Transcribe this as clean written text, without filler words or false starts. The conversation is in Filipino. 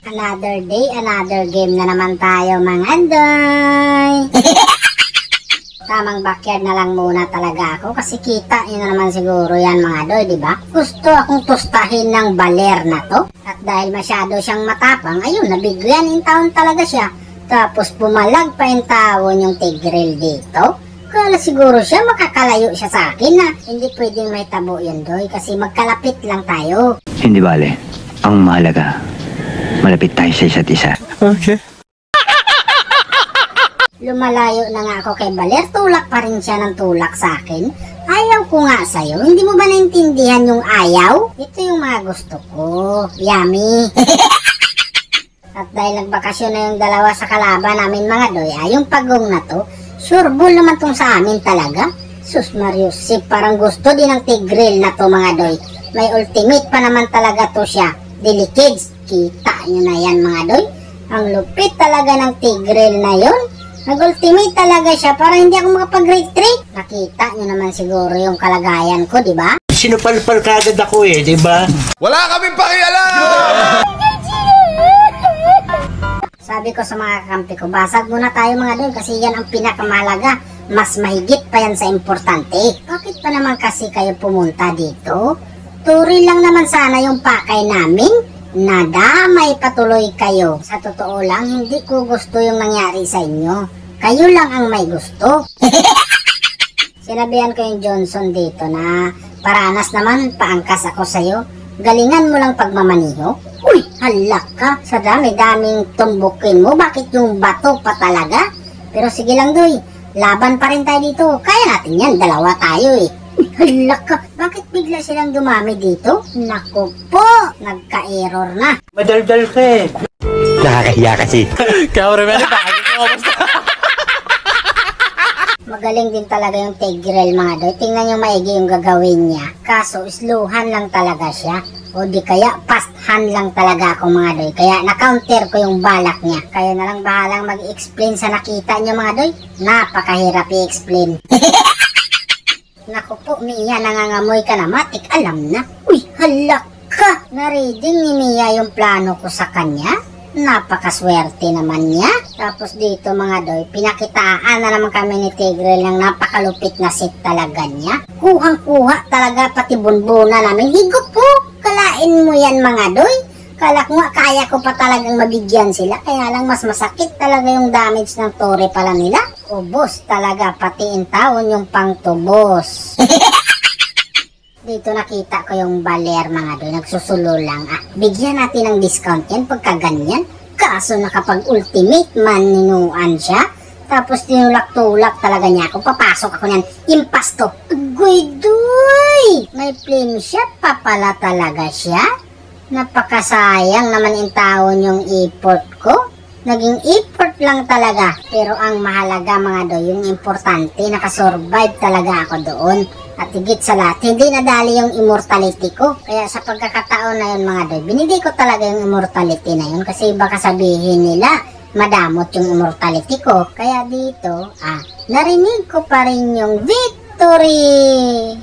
Another day, another game na naman tayo mga doy. Tamang backyard na lang muna talaga ako kasi kita nyo na naman siguro yan mga doy, di ba? Gusto akong tustahin ng baler na to. At dahil masyado siyang matapang, ayun, nabigyan in town talaga siya. Tapos pumalag pa in tawon yung tigril dito. Kala siguro siya makakalayo siya sa akin na hindi pwedeng may tabo yan doy kasi magkalapit lang tayo. Hindi bale, ang mahalaga, malapit tayo sa isa't isa. Okay. Lumalayo na nga ako kay Baler, tulak pa rin siya ng tulak sa akin. Ayaw ko nga sa'yo, hindi mo ba naintindihan yung ayaw? Ito yung mga gusto ko, yummy. At dahil nagbakasyon na yung dalawa sa kalaban namin mga doy, yung pagong na to, sure bull naman tong sa amin talaga. Sus Marius, parang gusto din ng tigril na to mga doy. May ultimate pa naman talaga to siya. Delikids, kita nyo na yan mga doy. Ang lupit talaga ng tigril na yon. Nag-ultimate talaga siya para hindi ako makapag-great trick. Nakita nyo naman siguro yung kalagayan ko, di ba? Sinupalpal kagad ako di ba? Wala kaming pakialam! Sabi ko sa mga kakampi ko, basag muna tayo mga doon kasi yan ang pinakamahalaga. Mas mahigit pa yan sa importante. Bakit pa naman kasi kayo pumunta dito? Turi lang naman sana yung pakay namin. Nadamay patuloy kayo. Sa totoo lang, hindi ko gusto yung nangyari sa inyo. Kayo lang ang may gusto. Sinabihan ko yung Johnson dito na paranas naman, paangkas ako sa'yo. Galingan mo lang pagmamaniho. Uy, halak ka. Sa dami-daming tumbukin mo, bakit yung bato pa talaga? Pero sige lang doy, laban pa rin tayo dito. Kaya natin yan, dalawa tayo Halak ka, bakit bigla silang dumami dito? Naku po, nagka-error na. Madaldal ka Nakakahiya kasi. Cameraman, bakit ko kamusta? Magaling din talaga yung tigril mga doy. Tingnan nyo maigi yung gagawin niya. Kaso slowhan lang talaga siya. O di kaya fast hand lang talaga ako mga doy. Kaya na-counter ko yung balak niya. Kayo na lang bahalang mag-explain sa nakita nyo mga doy. Napakahirap i-explain. Naku po, Mia, nangangamoy ka na matik. Alam na. Uy, halak ka. Na-reading ni Mia yung plano ko sa kanya. Napakaswerte naman niya. Tapos dito mga doy, pinakitaan na naman kami ni Tigril ng napakalupit na sit talaga niya. Kuhang-kuha talaga pati bunbuna namin. Higop po, kalain mo yan mga doy. Kala ko nga kaya ko pa talagang mabigyan sila. Kaya lang mas masakit talaga yung damage ng tore pala nila. Ubos talaga pati in taon yung pangtubos. Dito nakita ko yung baler mga doy, nagsusulo lang. Bigyan natin ng discount yan pagka ganyan. Kaso nakapag-ultimate man ninuan siya. Tapos tinulak-tulak talaga niya ako. Papasok ako niyan. Impasto. Guy-duy! May flame shot pa pala talaga siya. Napakasayang naman in taon yung effort ko. Naging effort lang talaga. Pero ang mahalaga mga doy, yung importante, nakasurvive talaga ako doon. At higit sa lahat, hindi nadali yung immortality ko. Kaya sa pagkakataon na yun mga doy, binigay ko talaga yung immortality na yun. Kasi baka sabihin nila, madamot yung immortality ko. Kaya dito, narinig ko pa rin yung victory!